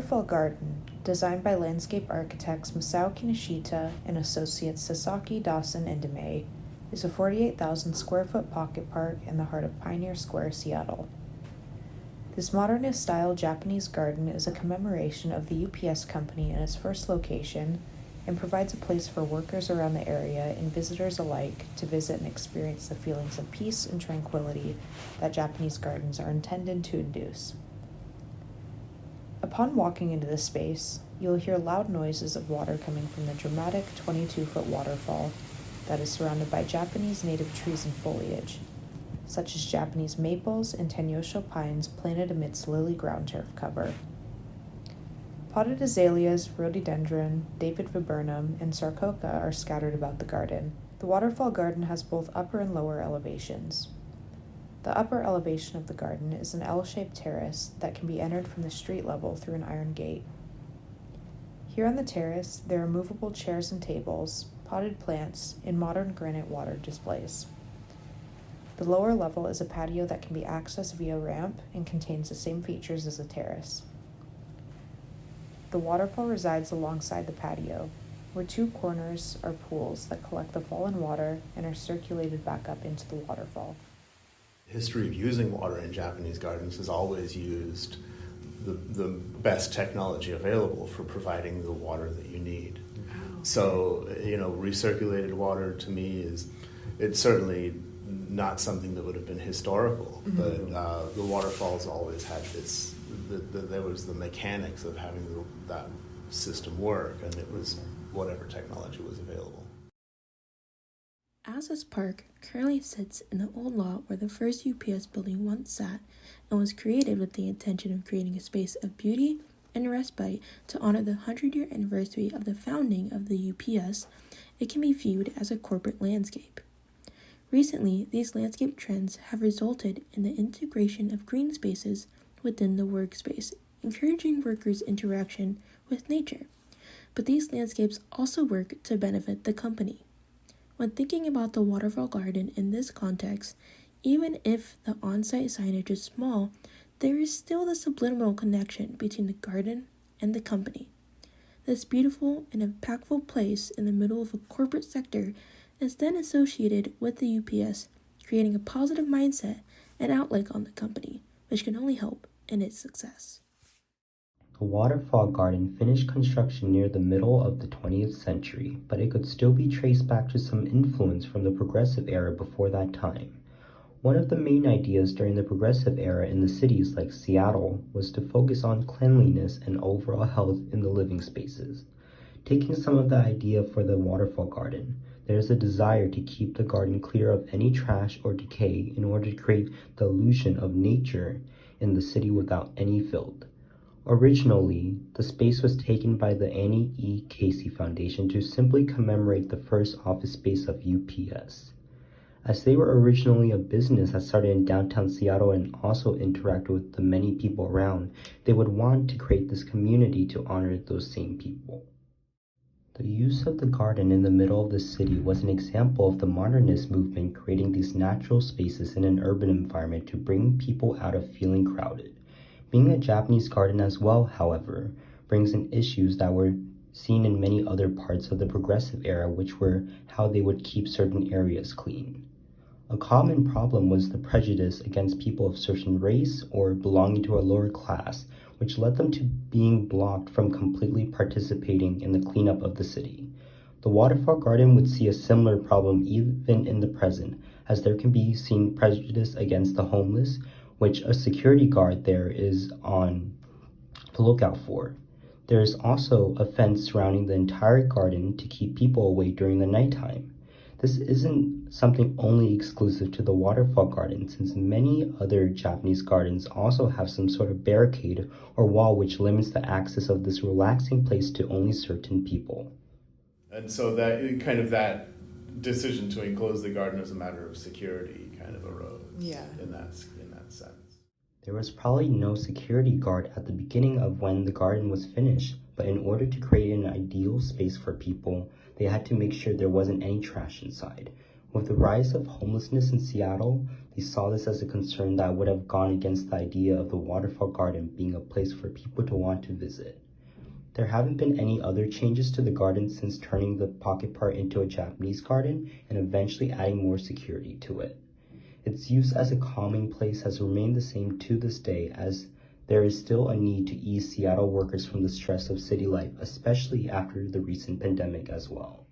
Waterfall Garden, designed by landscape architects Masao Kinoshita and associates Sasaki, Dawson, and DeMay, is a 48,000 square foot pocket park in the heart of Pioneer Square, Seattle. This modernist-style Japanese garden is a commemoration of the UPS company in its first location and provides a place for workers around the area and visitors alike to visit and experience the feelings of peace and tranquility that Japanese gardens are intended to induce. Upon walking into this space, you'll hear loud noises of water coming from the dramatic 22-foot waterfall that is surrounded by Japanese native trees and foliage, such as Japanese maples and Tenyosho pines planted amidst lily ground turf cover. Potted azaleas, rhododendron, David viburnum, and sarcoca are scattered about the garden. The waterfall garden has both upper and lower elevations. The upper elevation of the garden is an L-shaped terrace that can be entered from the street level through an iron gate. Here on the terrace, there are movable chairs and tables, potted plants, and modern granite water displays. The lower level is a patio that can be accessed via ramp and contains the same features as a terrace. The waterfall resides alongside the patio, where two corners are pools that collect the fallen water and are circulated back up into the waterfall. The history of using water in Japanese gardens has always used the best technology available for providing the water that you need. So, recirculated water to me it's certainly not something that would have been historical, but the waterfalls always had this, there was the mechanics of having that system work, and it was whatever technology was available. As this park currently sits in the old lot where the first UPS building once sat and was created with the intention of creating a space of beauty and respite to honor the 100-year anniversary of the founding of the UPS, it can be viewed as a corporate landscape. Recently, these landscape trends have resulted in the integration of green spaces within the workspace, encouraging workers' interaction with nature. But these landscapes also work to benefit the company. When thinking about the waterfall garden in this context, even if the on-site signage is small, there is still the subliminal connection between the garden and the company. This beautiful and impactful place in the middle of a corporate sector is then associated with the UPS, creating a positive mindset and outlook on the company, which can only help in its success. The Waterfall Garden finished construction near the middle of the 20th century, but it could still be traced back to some influence from the Progressive era before that time. One of the main ideas during the Progressive era in the cities like Seattle was to focus on cleanliness and overall health in the living spaces. Taking some of the idea for the Waterfall Garden, there is a desire to keep the garden clear of any trash or decay in order to create the illusion of nature in the city without any filth. Originally, the space was taken by the Annie E. Casey Foundation to simply commemorate the first office space of UPS. As they were originally a business that started in downtown Seattle and also interacted with the many people around, they would want to create this community to honor those same people. The use of the garden in the middle of the city was an example of the modernist movement creating these natural spaces in an urban environment to bring people out of feeling crowded. Being a Japanese garden as well, however, brings in issues that were seen in many other parts of the Progressive era, which were how they would keep certain areas clean. A common problem was the prejudice against people of certain race or belonging to a lower class, which led them to being blocked from completely participating in the cleanup of the city. The Waterfall Garden would see a similar problem even in the present, as there can be seen prejudice against the homeless, which a security guard there is on the lookout for. There is also a fence surrounding the entire garden to keep people away during the nighttime. This isn't something only exclusive to the Waterfall Garden, since many other Japanese gardens also have some sort of barricade or wall which limits the access of this relaxing place to only certain people. And so that decision to enclose the garden as a matter of security kind of arose in that sense. There was probably no security guard at the beginning of when the garden was finished, but in order to create an ideal space for people, they had to make sure there wasn't any trash inside, With the rise of homelessness in Seattle, they saw this as a concern that would have gone against the idea of the Waterfall Garden being a place for people to want to visit. There haven't been any other changes to the garden since turning the pocket park into a Japanese garden and eventually adding more security to it. Its use as a calming place has remained the same to this day, as there is still a need to ease Seattle workers from the stress of city life, especially after the recent pandemic as well.